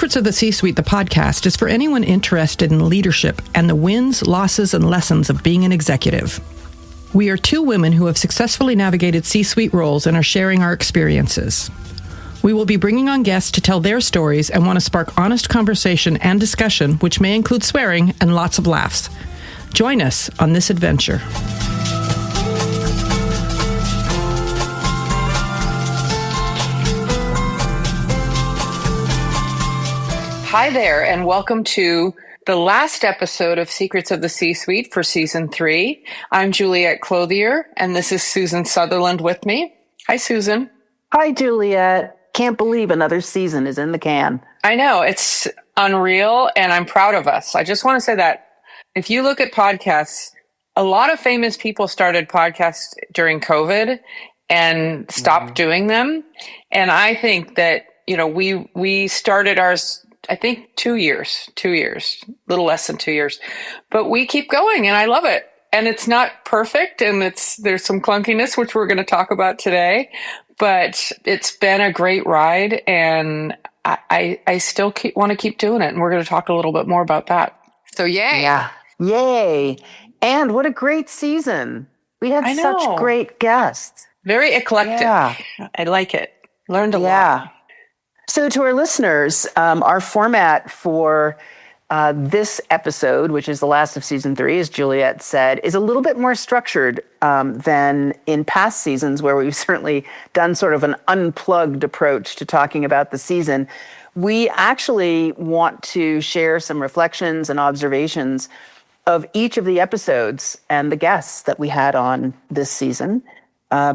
Secrets of the C-Suite, the podcast, is for anyone interested in leadership and the wins, losses, and lessons of being an executive. We are two women who have successfully navigated C-Suite roles and are sharing our experiences. We will be bringing on guests to tell their stories and want to spark honest conversation and discussion, which may include swearing and lots of laughs. Join us on this adventure. Hi there, and welcome to the last episode of Secrets of the C-Suite for Season 3. I'm Juliet Clothier, and this is Susan Sutherland with me. Hi, Susan. Hi, Juliet. Can't believe another season is in the can. I know, it's unreal, and I'm proud of us. I just want to say that if you look at podcasts, a lot of famous people started podcasts during COVID and stopped doing them. And I think that, we started ours, I think 2 years, a little less than 2 years, but we keep going and I love it. And it's not perfect and there's some clunkiness, which we're going to talk about today, but it's been a great ride and I still want to keep doing it. And we're going to talk a little bit more about that. So yay. Yeah. Yay. And what a great season. We had such great guests. Very eclectic. Yeah. I like it. Learned a lot. So to our listeners, our format for this episode, which is the last of season 3, as Juliet said, is a little bit more structured than in past seasons where we've certainly done sort of an unplugged approach to talking about the season. We actually want to share some reflections and observations of each of the episodes and the guests that we had on this season.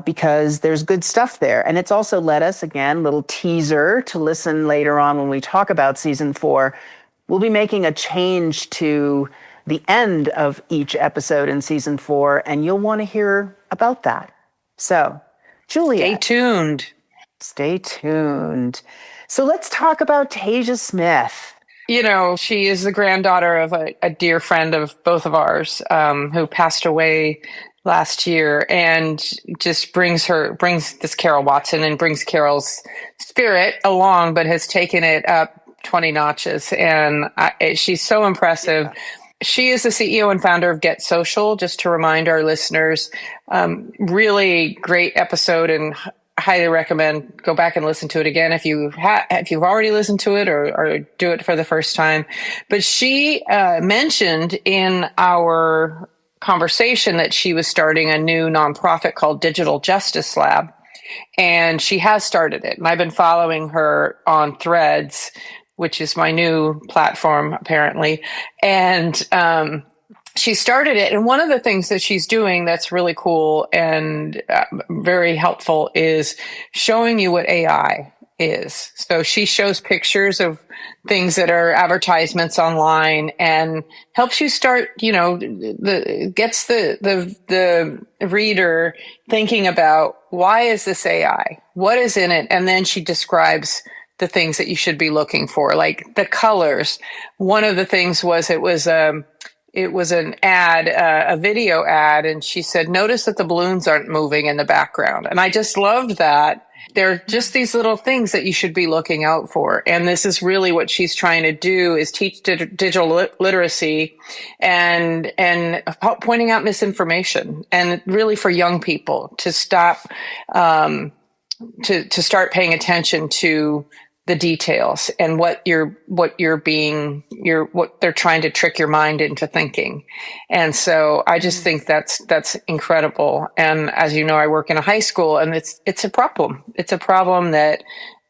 Because there's good stuff there. And it's also led us, again, little teaser to listen later on when we talk about season 4. We'll be making a change to the end of each episode in season 4, and you'll want to hear about that. So, Julia. Stay tuned. So let's talk about Tasia Smith. She is the granddaughter of a dear friend of both of ours who passed away last year, and just brings this Carol Watson and brings Carol's spirit along, but has taken it up 20 notches. And she's so impressive. Yeah. She is the CEO and founder of Get Social, just to remind our listeners. Really great episode, and highly recommend go back and listen to it again if you've already listened to it or do it for the first time. But she mentioned in our conversation that she was starting a new nonprofit called Digital Justice Lab, and she has started it. And I've been following her on Threads, which is my new platform apparently. And she started it. And one of the things that she's doing that's really cool and very helpful is showing you what AI is. So she shows pictures of things that are advertisements online and helps you start, gets the reader thinking about, why is this AI? What is in it? And then she describes the things that you should be looking for, like the colors. One of the things was it was an ad, a video ad, and she said, notice that the balloons aren't moving in the background. And I just loved that. They're just these little things that you should be looking out for. And this is really what she's trying to do, is teach digital literacy and pointing out misinformation, and really for young people to stop, to start paying attention to the details and what they're trying to trick your mind into thinking. And so I just think that's incredible. And as you know, I work in a high school, and it's a problem. It's a problem that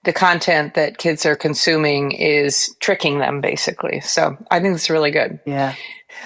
the content that kids are consuming is tricking them, basically. So I think it's really good. Yeah.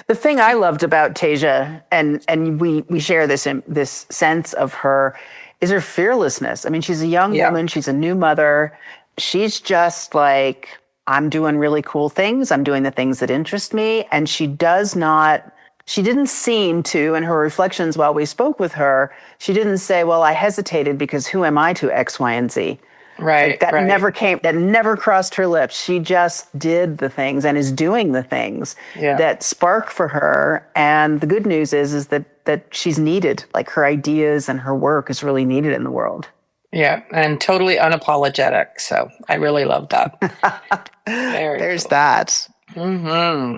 The thing I loved about Tasia, and we share this sense of her, is her fearlessness. I mean, she's a young woman. She's a new mother. She's just like, I'm doing really cool things. I'm doing the things that interest me. And she didn't seem to, in her reflections while we spoke with her, she didn't say, well, I hesitated because who am I to X, Y, and Z? Right. That never crossed her lips. She just did the things and is doing the things that spark for her. And the good news is that she's needed. Like, her ideas and her work is really needed in the world. Yeah, and totally unapologetic. So I really love that. Very There's cool. that. Hmm.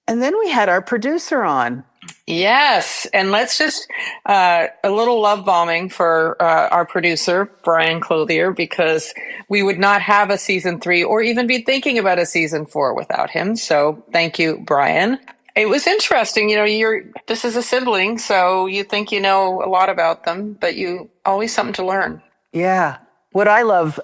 And then we had our producer on. Yes, and let's just a little love bombing for our producer Brian Clothier, because we would not have a season 3 or even be thinking about a season 4 without him. So thank you, Brian. It was interesting. This is a sibling, so you think you know a lot about them, but you always something to learn. Yeah. What I loved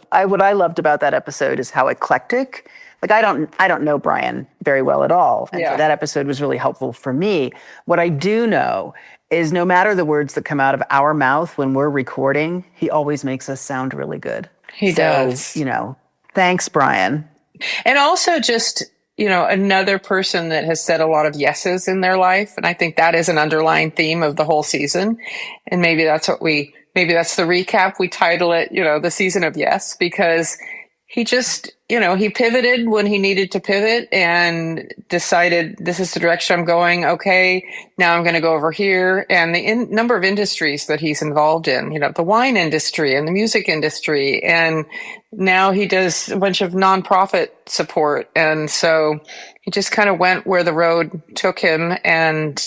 about that episode is how eclectic. Like I don't know Brian very well at all. And so Yeah, that episode was really helpful for me. What I do know is no matter the words that come out of our mouth when we're recording, he always makes us sound really good. he So, does. thanks, Brian. And also just, another person that has said a lot of yeses in their life. And I think that is an underlying theme of the whole season. And maybe that's the recap. We title it, the season of yes, because he just, he pivoted when he needed to pivot and decided this is the direction I'm going. Okay, now I'm going to go over here. And the number of industries that he's involved in, the wine industry and the music industry. And now he does a bunch of nonprofit support. And so he just kind of went where the road took him and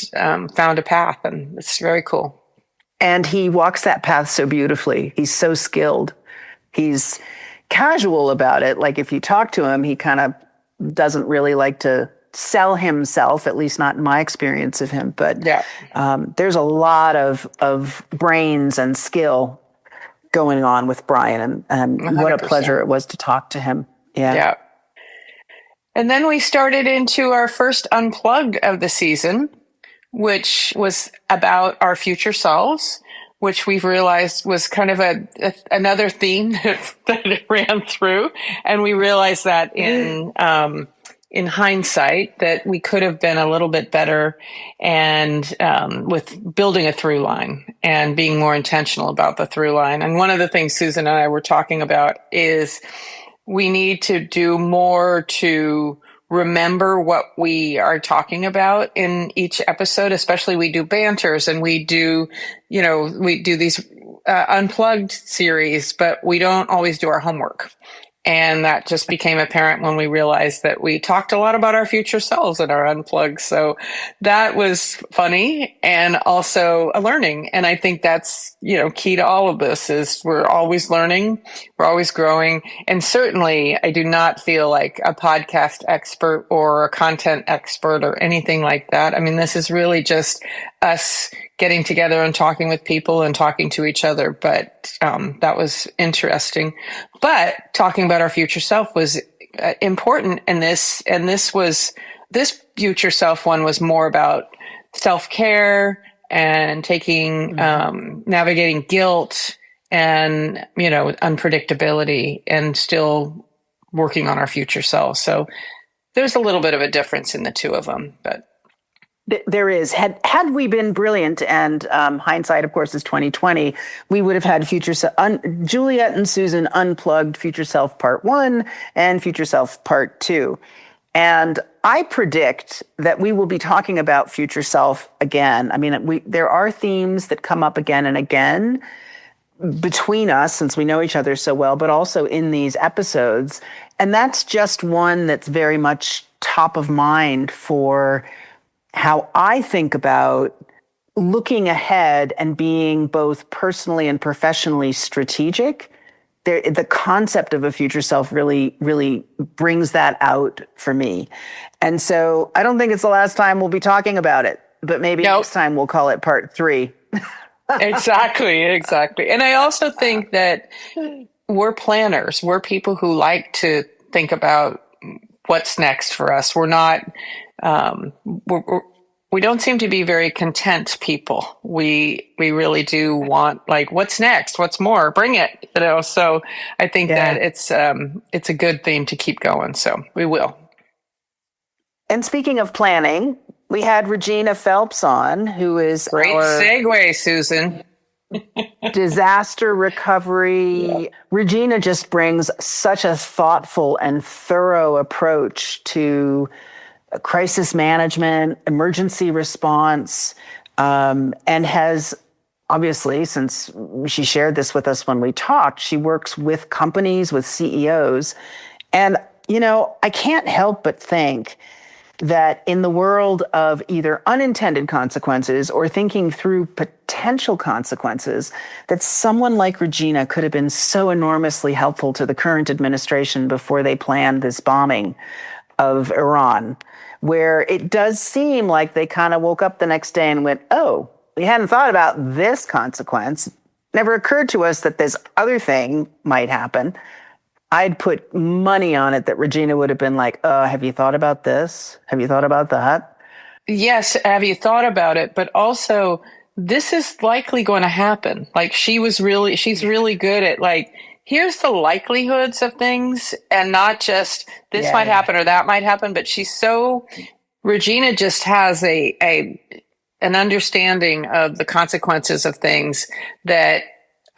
found a path. And it's very cool. And he walks that path so beautifully. He's so skilled. He's casual about it. Like if you talk to him, he kind of doesn't really like to sell himself, at least not in my experience of him. But Yeah. there's a lot of brains and skill going on with Brian. And what a 100%. pleasure it was to talk to him. Yeah. Yeah. And then we started into our first unplugged of the season, which was about our future selves, which we've realized was kind of another theme that ran through. And we realized that in hindsight that we could have been a little bit better and with building a through line and being more intentional about the through line. And one of the things Susan and I were talking about is we need to do more to remember what we are talking about in each episode. Especially we do banters and we do these unplugged series, but we don't always do our homework. And that just became apparent when we realized that we talked a lot about our future selves in our unplugged. So that was funny and also a learning. And I think that's, key to all of this is we're always learning, we're always growing. And certainly I do not feel like a podcast expert or a content expert or anything like that. I mean, this is really just us getting together and talking with people and talking to each other. But that was interesting. But talking about our future self was important. And this future self one was more about self-care and taking, navigating guilt and, unpredictability and still working on our future self. So there's a little bit of a difference in the two of them, but. There is. Had we been brilliant, and hindsight, of course, is 2020, we would have had Juliet and Susan unplugged Future Self Part 1 and Future Self Part 2. And I predict that we will be talking about Future Self again. I mean, there are themes that come up again and again between us, since we know each other so well, but also in these episodes. And that's just one that's very much top of mind for how I think about looking ahead and being both personally and professionally strategic. The concept of a future self really, really brings that out for me. And so I don't think it's the last time we'll be talking about it, but maybe next time we'll call it part 3. Exactly. And I also think that we're planners. We're people who like to think about what's next for us. We're not, we don't seem to be very content people. We really do want, like, what's next? What's more? Bring it. So I think that it's a good theme to keep going. So we will. And speaking of planning, we had Regina Phelps on, who is great segue, Susan. Disaster recovery. Yeah. Regina just brings such a thoughtful and thorough approach to crisis management, emergency response, and has obviously, since she shared this with us when we talked, she works with companies, with CEOs. And, I can't help but think that in the world of either unintended consequences or thinking through potential consequences, that someone like Regina could have been so enormously helpful to the current administration before they planned this bombing of Iran, where it does seem like they kind of woke up the next day and went, oh, we hadn't thought about this consequence. Never occurred to us that this other thing might happen. I'd put money on it that Regina would have been like, have you thought about this? Have you thought about that? Yes, have you thought about it? But also, this is likely going to happen. Like she's really good at like, here's the likelihoods of things and not just this might Yeah. happen or that might happen. But Regina just has an understanding of the consequences of things that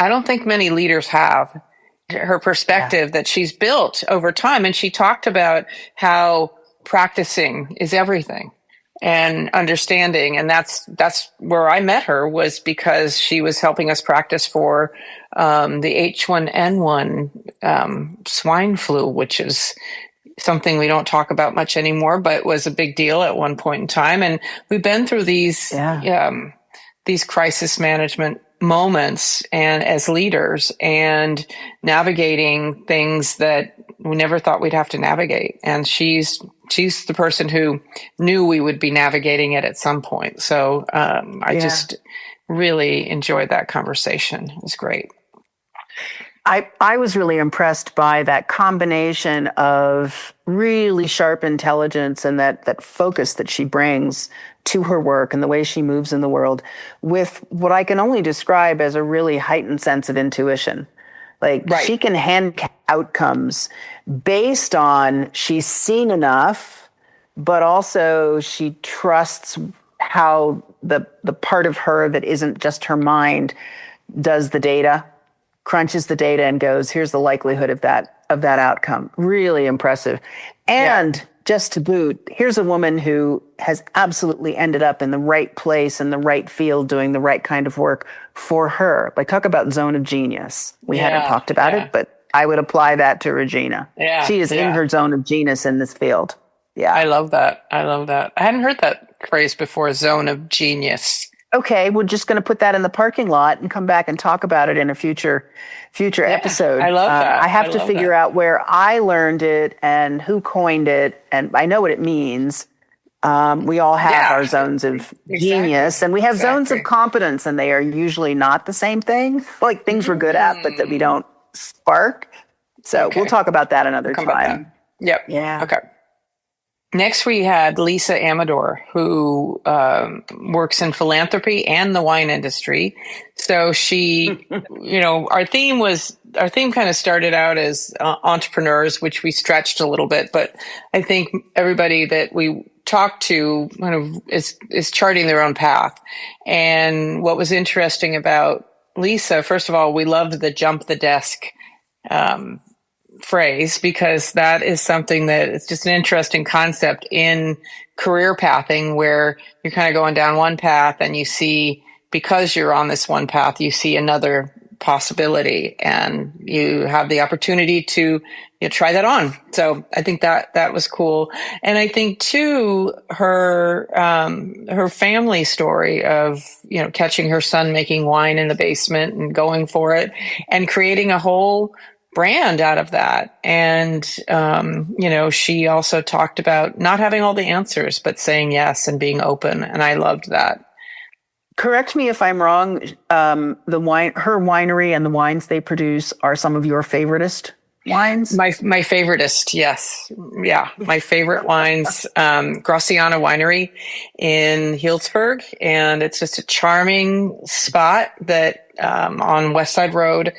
I don't think many leaders have. Her perspective that she's built over time. And she talked about how practicing is everything and understanding. And that's where I met her, was because she was helping us practice for the H1N1 swine flu, which is something we don't talk about much anymore, but was a big deal at one point in time. And we've been through these crisis management moments and as leaders and navigating things that we never thought we'd have to navigate. And she's the person who knew we would be navigating it at some point. So I just really enjoyed that conversation. It was great. I was really impressed by that combination of really sharp intelligence and that focus that she brings to her work and the way she moves in the world with what I can only describe as a really heightened sense of intuition. Like she can hand outcomes based on she's seen enough, but also she trusts how the part of her that isn't just her mind does the data, crunches the data and goes, here's the likelihood of that outcome. Really impressive. And just to boot, here's a woman who has absolutely ended up in the right place in the right field doing the right kind of work for her. Like, talk about zone of genius. We hadn't talked about it, but I would apply that to Regina. She is in her zone of genius in this field. Yeah. I love that. I hadn't heard that phrase before, zone of genius. Okay, we're just going to put that in the parking lot and come back and talk about it in a future episode. I love that. I have to figure out where I learned it and who coined it, and I know what it means. We all have our zones of genius, and we have zones of competence, and they are usually not the same thing. Like things we're good at, but that we don't spark. So we'll talk about that another time. Yep. Yeah. Okay. Next, we had Lisa Amador, who works in philanthropy and the wine industry. So she, our theme kind of started out as entrepreneurs, which we stretched a little bit. But I think everybody that we talked to kind of is charting their own path. And what was interesting about Lisa, first of all, we loved the jump the desk phrase, because that is something that it's just an interesting concept in career pathing, where you're kind of going down one path and you see, because you're on this one path, you see another possibility and you have the opportunity to try that on. So I think that was cool. And I think too, her family story of, catching her son making wine in the basement and going for it and creating a whole brand out of that. And, she also talked about not having all the answers, but saying yes and being open. And I loved that. Correct me if I'm wrong. Her winery and the wines they produce are some of your favoritist wines? My favoritist, yes. Yeah. My favorite wines, Graciana Winery in Healdsburg. And it's just a charming spot that, on West Side Road.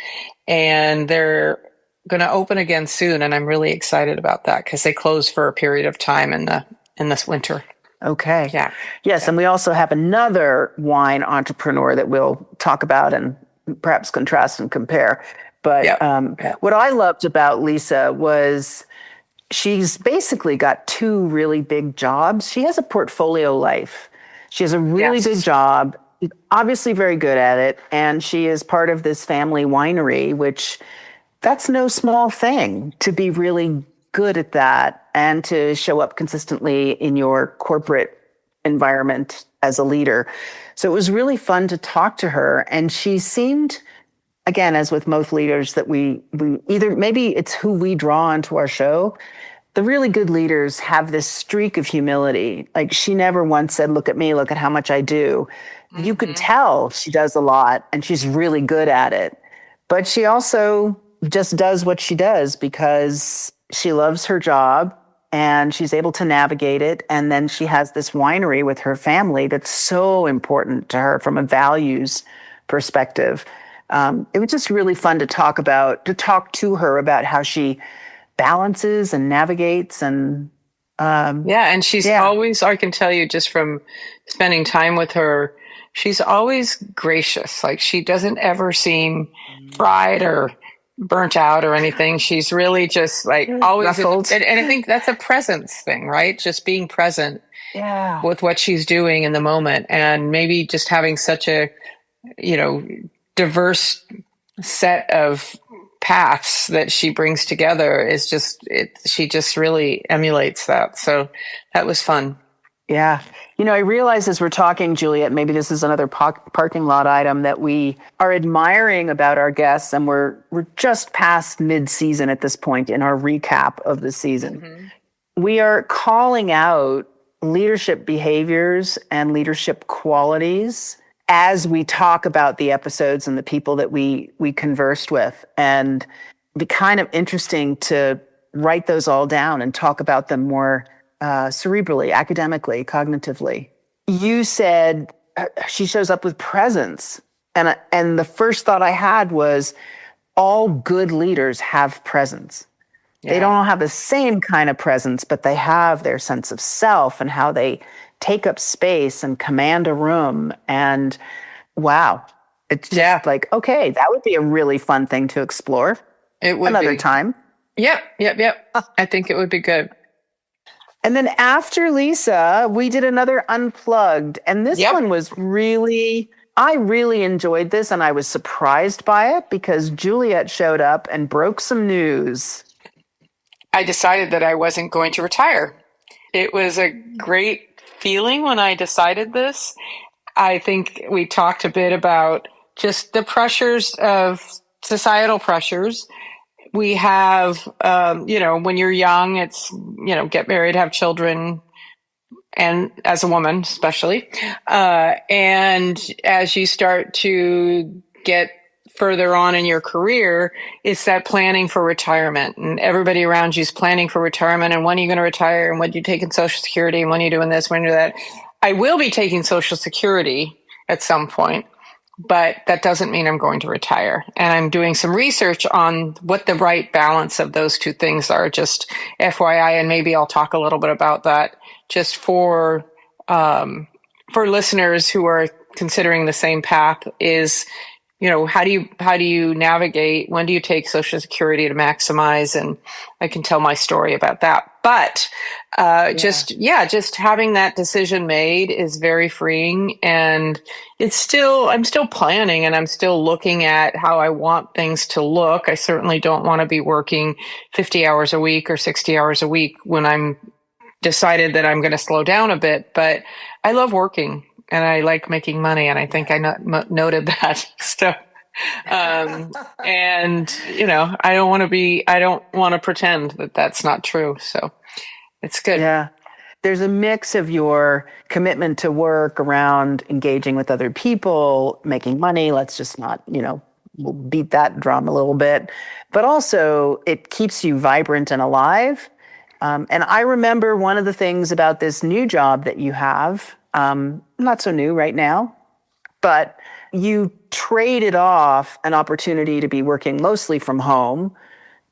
And they're going to open again soon, and I'm really excited about that because they close for a period of time in this winter. Okay. Yeah. Yes, and we also have another wine entrepreneur that we'll talk about and perhaps contrast and compare. But what I loved about Lisa was she's basically got two really big jobs. She has a portfolio life. She has a really big job Obviously very good at it. And she is part of this family winery, which that's no small thing to be really good at that and to show up consistently in your corporate environment as a leader. So it was really fun to talk to her. And she seemed, again, as with most leaders, that we either maybe it's who we draw onto our show. The really good leaders have this streak of humility. Like she never once said, look at me, look at how much I do. You could Mm-hmm. tell she does a lot and she's really good at it. But she also just does what she does because she loves her job and she's able to navigate it. And then she has this winery with her family that's so important to her from a values perspective. It was just really fun to talk to her about how she balances and navigates and Yeah, and she's yeah. always, I can tell you just from spending time with her, she's always gracious. Like she doesn't ever seem fried or burnt out or anything. She's really just like always Ruffled. and I think that's a presence thing, right? Just being present Yeah. with what she's doing in the moment and maybe just having such a, you know, diverse set of paths that she brings together is just she just really emulates that. So that was fun. Yeah. You know, I realize as we're talking, Juliet, maybe this is another parking lot item that we are admiring about our guests, and we're just past mid-season at this point in our recap of the season. Mm-hmm. We are calling out leadership behaviors and leadership qualities as we talk about the episodes and the people that we conversed with. And it'd be kind of interesting to write those all down and talk about them more cerebrally, academically, cognitively. You said she shows up with presence. And the first thought I had was all good leaders have presence. Yeah. They don't all have the same kind of presence, but they have their sense of self and how they take up space and command a room. And wow, it's just like, okay, that would be a really fun thing to explore It would another be. time. Yep. I think it would be good. And then after Lisa, we did another Unplugged. And this Yep. one was I really enjoyed this and I was surprised by it because Juliet showed up and broke some news. I decided that I wasn't going to retire. It was a great feeling when I decided this. I think we talked a bit about just the pressures of societal pressures. We have, when you're young, it's, get married, have children, and as a woman, especially. And as you start to get further on in your career, it's that planning for retirement. And everybody around you is planning for retirement. And when are you going to retire? And when are you taking Social Security? And when are you doing this? When are you doing that? I will be taking Social Security at some point, but that doesn't mean I'm going to retire. And I'm doing some research on what the right balance of those two things are, just FYI, and maybe I'll talk a little bit about that just for listeners who are considering the same path is, how do you navigate? When do you take Social Security to maximize? And I can tell my story about that. But just having that decision made is very freeing. And I'm still planning and I'm still looking at how I want things to look. I certainly don't want to be working 50 hours a week or 60 hours a week when I'm decided that I'm going to slow down a bit. But I love working. And I like making money, and I think I noted that. So, and I don't want to pretend that that's not true. So, it's good. Yeah, there's a mix of your commitment to work around engaging with other people, making money. Let's just not, we'll beat that drum a little bit, but also it keeps you vibrant and alive. And I remember one of the things about this new job that you have. Not so new right now, but you traded off an opportunity to be working mostly from home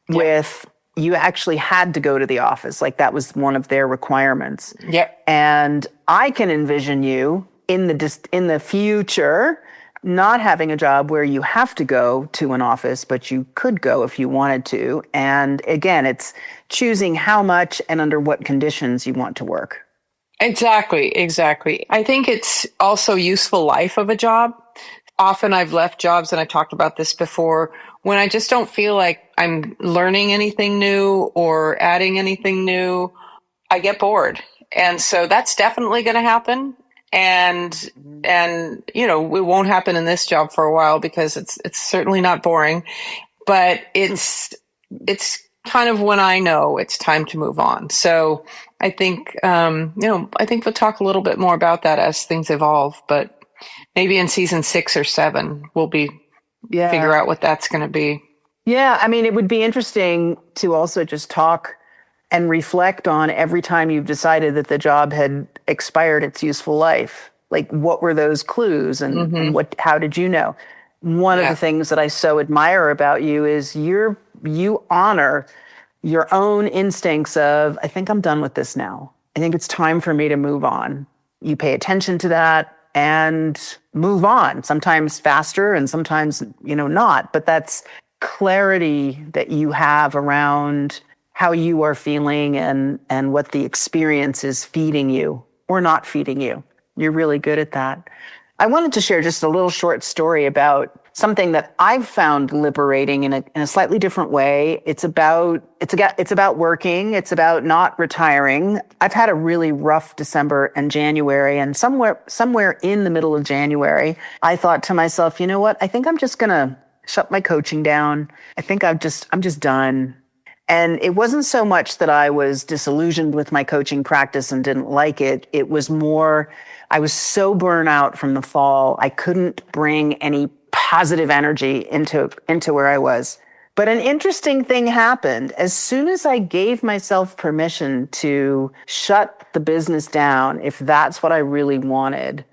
with you actually had to go to the office. Like that was one of their requirements. Yep. And I can envision you in the future not having a job where you have to go to an office, but you could go if you wanted to. And again, it's choosing how much and under what conditions you want to work. Exactly, exactly. I think it's also useful life of a job. Often I've left jobs, and I talked about this before, when I just don't feel like I'm learning anything new or adding anything new. I get bored. And so that's definitely going to happen. And you know, it won't happen in this job for a while because it's certainly not boring, but it's kind of when I know it's time to move on. So I think you know, I think we'll talk a little bit more about that as things evolve, but maybe in season 6 or 7 we'll be figure Yeah. out what that's going to be. Yeah, I mean, it would be interesting to also just talk and reflect on every time you've decided that the job had expired its useful life. Like, what were those clues, and Hmm. what? How did you know? One of the Yeah. things that I so admire about you is you honor your own instincts of, I think I'm done with this now. I think it's time for me to move on. You pay attention to that and move on, sometimes faster and sometimes, not. But that's clarity that you have around how you are feeling and what the experience is feeding you or not feeding you. You're really good at that. I wanted to share just a little short story about something that I've found liberating in a slightly different way. It's about working. It's about not retiring. I've had a really rough December and January, and somewhere in the middle of January, I thought to myself, you know what? I think I'm just gonna shut my coaching down. I think I'm just done. And it wasn't so much that I was disillusioned with my coaching practice and didn't like it. It was more, I was so burnt out from the fall. I couldn't bring any positive energy into where I was. But an interesting thing happened. As soon as I gave myself permission to shut the business down, if that's what I really wanted,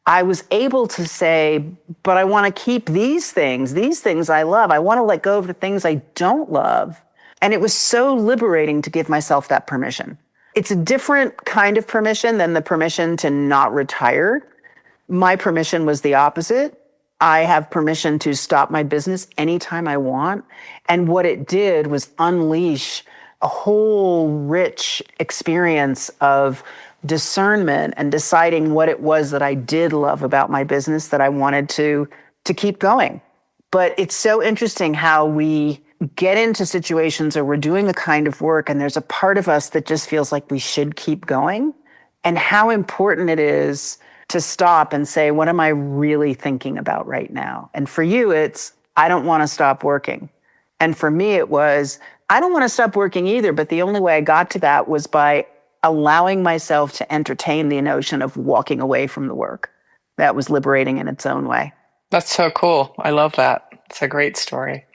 I was able to say, but I want to keep these things. These things I love. I want to let go of the things I don't love. And it was so liberating to give myself that permission. It's a different kind of permission than the permission to not retire. My permission was the opposite. I have permission to stop my business anytime I want. And what it did was unleash a whole rich experience of discernment and deciding what it was that I did love about my business that I wanted to keep going. But it's so interesting how we get into situations where we're doing a kind of work and there's a part of us that just feels like we should keep going, and how important it is to stop and say, what am I really thinking about right now? And for you, it's, I don't want to stop working. And for me, it was, I don't want to stop working either. But the only way I got to that was by allowing myself to entertain the notion of walking away from the work. That was liberating in its own way. That's so cool. I love that. It's a great story.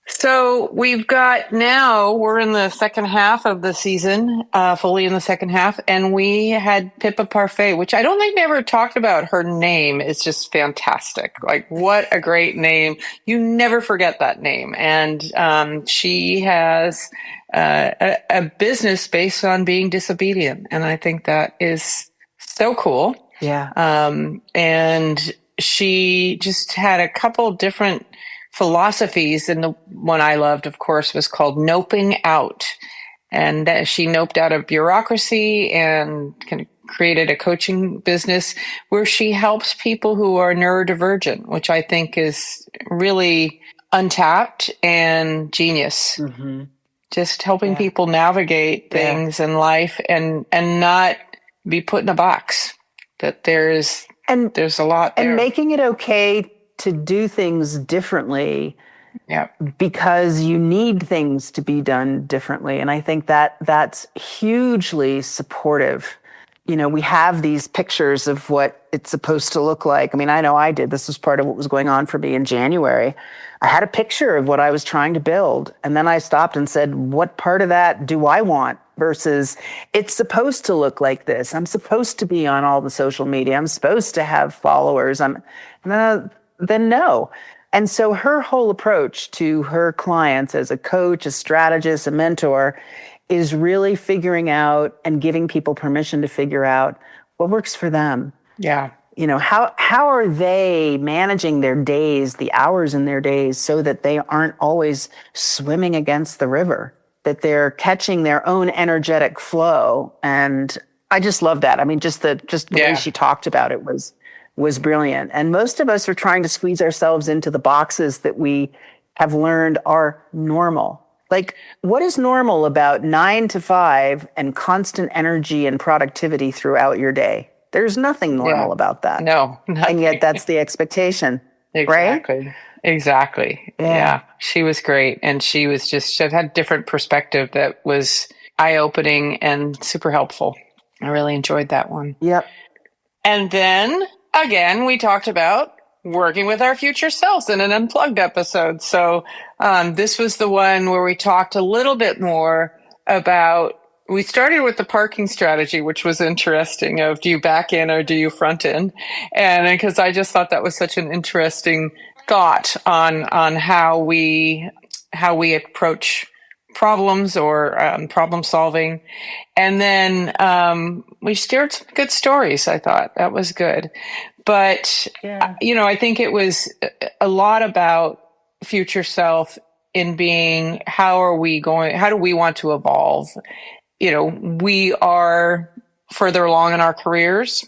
So we've got now, we're in the second half of the season, fully in the second half, and we had Pippa Parfait, which I don't think we ever talked about. Her name is just fantastic. Like, what a great name. You never forget that name. And she has a business based on being disobedient. And I think that is so cool. Yeah. And she just had a couple different philosophies, and the one I loved, of course, was called noping out. And that she noped out of bureaucracy and kind of created a coaching business where she helps people who are neurodivergent, which I think is really untapped and genius. Mm-hmm. Just helping Yeah. people navigate Yeah. things in life and not be put in a box. That there's And a lot and there. making it okay to do things differently Yeah. because you need things to be done differently. And I think that that's hugely supportive. We have these pictures of what it's supposed to look like. I mean, I know I did. This was part of what was going on for me in January. I had a picture of what I was trying to build. And then I stopped and said, what part of that do I want? Versus, it's supposed to look like this. I'm supposed to be on all the social media. I'm supposed to have followers. Then no. And so her whole approach to her clients as a coach, a strategist, a mentor is really figuring out and giving people permission to figure out what works for them. Yeah. How are they managing their days, the hours in their days, so that they aren't always swimming against the river, that they're catching their own energetic flow and I just love that. I mean, just the way Yeah. she talked about it was brilliant. And most of us are trying to squeeze ourselves into the boxes that we have learned are normal. Like, what is normal about 9 to 5 and constant energy and productivity throughout your day? There's nothing Yeah. normal about that. No, And yet nothing. that's the expectation, right? Exactly. Exactly. Yeah. Yeah. She was great. And she had a different perspective that was eye opening and super helpful. I really enjoyed that one. Yep. And then again, we talked about working with our future selves in an unplugged episode. So this was the one where we talked a little bit more about. We started with the parking strategy, which was interesting. Of do you back in or do you front in? And because I just thought that was such an interesting thought on how we approach problems or problem solving. And then we shared some good stories. I thought that was good. But, Yeah. I think it was a lot about future self in being how do we want to evolve? We are further along in our careers.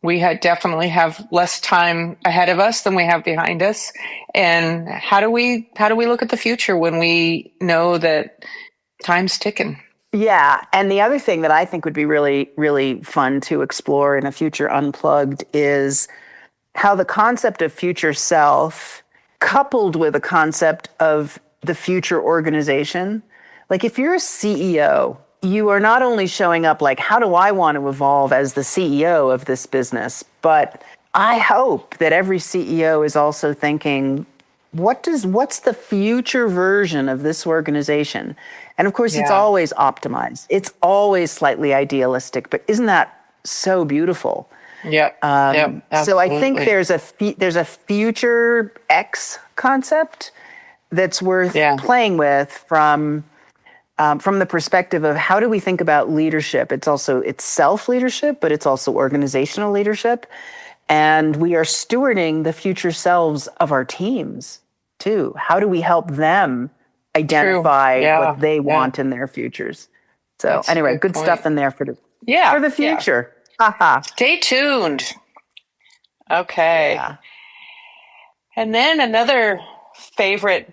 We definitely have less time ahead of us than we have behind us. And how do we look at the future when we know that time's ticking? Yeah. And the other thing that I think would be really, really fun to explore in a future unplugged is how the concept of future self, coupled with a concept of the future organization, like if you're a CEO, you are not only showing up like, how do I want to evolve as the CEO of this business? But I hope that every CEO is also thinking, what's the future version of this organization? And of course, it's Yeah. always optimized. It's always slightly idealistic, but isn't that so beautiful? Yep. Yep. So I think Absolutely. there's a future X concept that's worth Yeah. playing with from the perspective of how do we think about leadership? It's self leadership, but it's also organizational leadership, and we are stewarding the future selves of our teams too. How do we help them True. identify Yeah. what they Yeah. want in their futures? So That's a anyway, good good point. stuff in there Yeah. for the Yeah. future. Haha. Stay tuned. Okay. Yeah. And then another favorite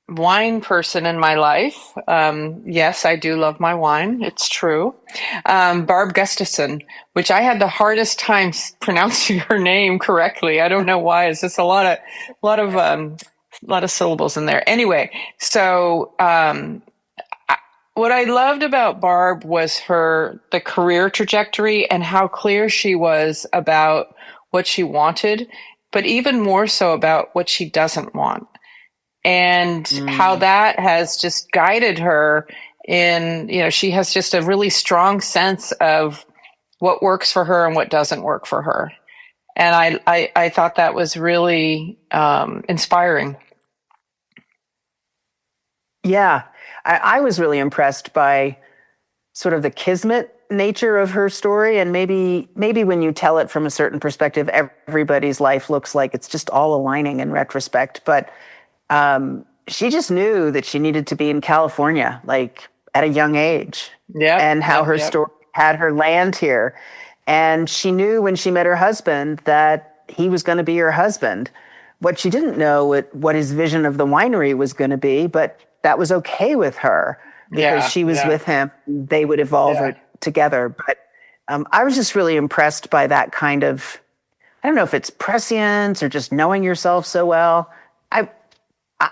wine person in my life. Yes, I do love my wine. It's true. Barb Gustafson, which I had the hardest time pronouncing her name correctly. I don't know why. It's just a lot of syllables in there. Anyway, so what I loved about Barb was the career trajectory and how clear she was about what she wanted, but even more so about what she doesn't want, and how Mm. that has just guided her she has just a really strong sense of what works for her and what doesn't work for her. And I thought that was really inspiring. Yeah. I was really impressed by sort of the kismet nature of her story, and maybe when you tell it from a certain perspective, everybody's life looks like it's just all aligning in retrospect. But she just knew that she needed to be in California, like at a young age, Yep, and how yep, her yep. story had her land here. And she knew when she met her husband that he was going to be her husband. What she didn't know what his vision of the winery was going to be, but that was okay with her because Yeah, she was yeah, with him. They would evolve yeah. it together. But I was just really impressed by that kind of, I don't know if it's prescience or just knowing yourself so well.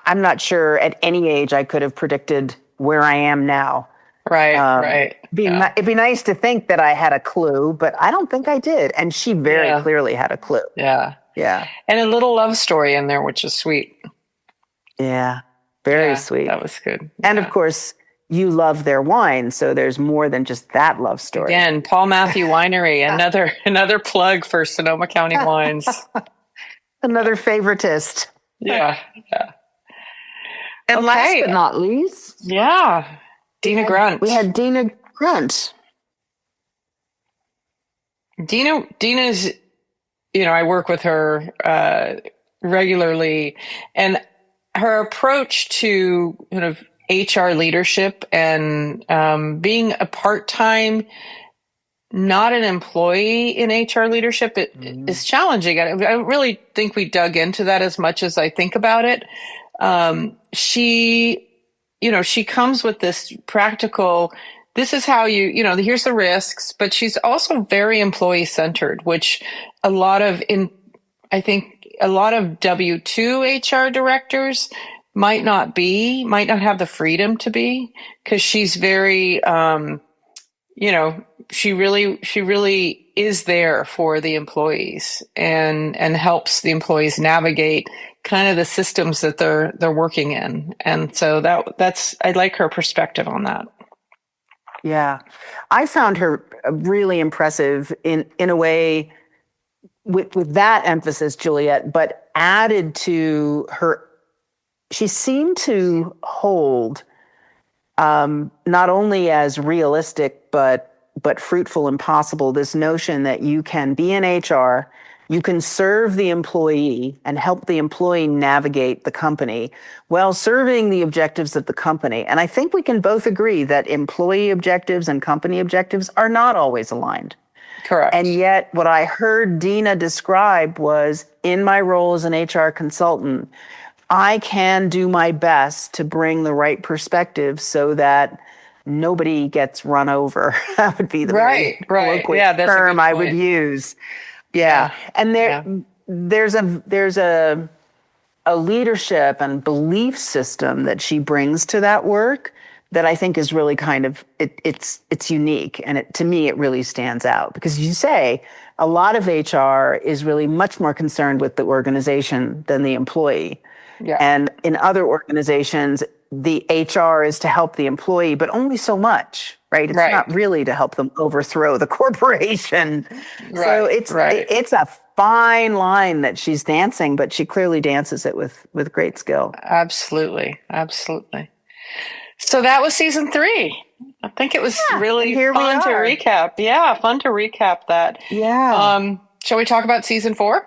I'm not sure at any age I could have predicted where I am now. Right, right. Yeah, It'd be nice to think that I had a clue, but I don't think I did. And she very yeah, clearly had a clue. yeah. Yeah. And a little love story in there, which is sweet. Yeah. Very Yeah, sweet. that was good. And of Yeah. course, you love their wine. So there's more than just that love story. Again, Paul Matthew Winery, another plug for Sonoma County wines. Another favoritist. Yeah, yeah. And last but Okay. not least, Yeah. Dina Grunt. we had Dina Grunt. Dina's, I work with her regularly, and her approach to kind of HR leadership and being a part-time not an employee in HR leadership, it is challenging. I don't really think we dug into that as much as I think about it. She comes with this practical, this is how here's the risks, but she's also very employee centered, which I think a lot of W-2 HR directors might not have the freedom to be, because she's very, she really is there for the employees and helps the employees navigate kind of the systems that they're working in. And so I like her perspective on that. Yeah. I found her really impressive in a way with that emphasis, Juliet, but added to her, she seemed to hold not only as realistic, but fruitful and possible, this notion that you can be in HR, you can serve the employee and help the employee navigate the company while serving the objectives of the company. And I think we can both agree that employee objectives and company objectives are not always aligned. Correct. And yet what I heard Dina describe was, in my role as an HR consultant, I can do my best to bring the right perspective so that nobody gets run over. That would be the right. colloquial term I would use. Yeah. And there's a leadership and belief system that she brings to that work that I think is really kind of, it's unique. And to me, it really stands out, because you say a lot of HR is really much more concerned with the organization than the employee. Yeah. And in other organizations, the HR is to help the employee, but only so much, right? It's not really to help them overthrow the corporation. Right. So it's a fine line that she's dancing, but she clearly dances it with great skill. Absolutely. So that was season 3. I think it was really fun to recap. Yeah, fun to recap that. Yeah. Shall we talk about season 4?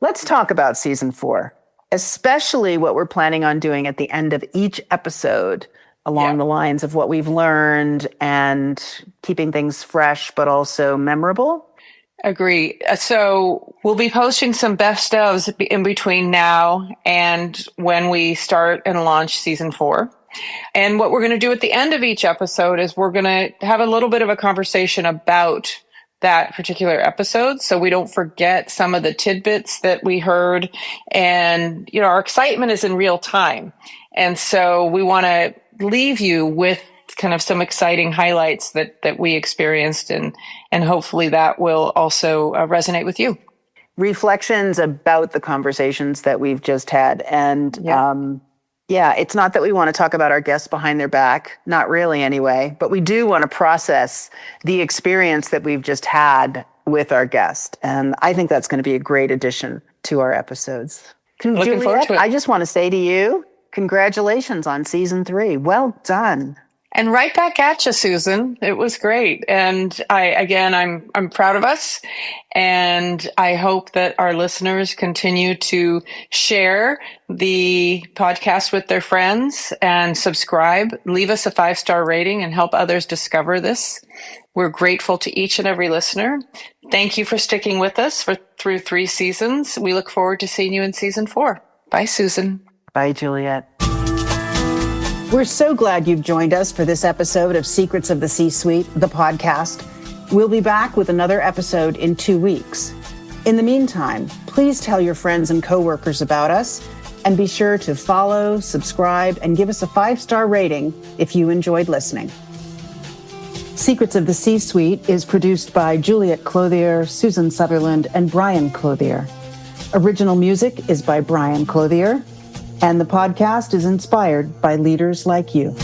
Let's talk about season 4. Especially what we're planning on doing at the end of each episode, along the lines of what we've learned and keeping things fresh, but also memorable. Agree. So we'll be posting some best ofs in between now and when we start and launch season 4. And what we're going to do at the end of each episode is we're going to have a little bit of a conversation about that particular episode, so we don't forget some of the tidbits that we heard. And, our excitement is in real time. And so we want to leave you with kind of some exciting highlights that we experienced, and hopefully that will also resonate with you. Reflections about the conversations that we've just had. And it's not that we want to talk about our guests behind their back, not really anyway, but we do want to process the experience that we've just had with our guest. And I think that's going to be a great addition to our episodes. Looking forward to it. I just want to say to you, congratulations on season 3. Well done. And right back at you, Susan. It was great. And I'm proud of us. And I hope that our listeners continue to share the podcast with their friends and subscribe. Leave us a 5-star rating and help others discover this. We're grateful to each and every listener. Thank you for sticking with us through 3 seasons. We look forward to seeing you in season 4. Bye, Susan. Bye, Juliet. We're so glad you've joined us for this episode of Secrets of the C-Suite, the podcast. We'll be back with another episode in 2 weeks. In the meantime, please tell your friends and coworkers about us, and be sure to follow, subscribe, and give us a 5-star rating if you enjoyed listening. Secrets of the C-Suite is produced by Juliet Clothier, Susan Sutherland, and Brian Clothier. Original music is by Brian Clothier. And the podcast is inspired by leaders like you.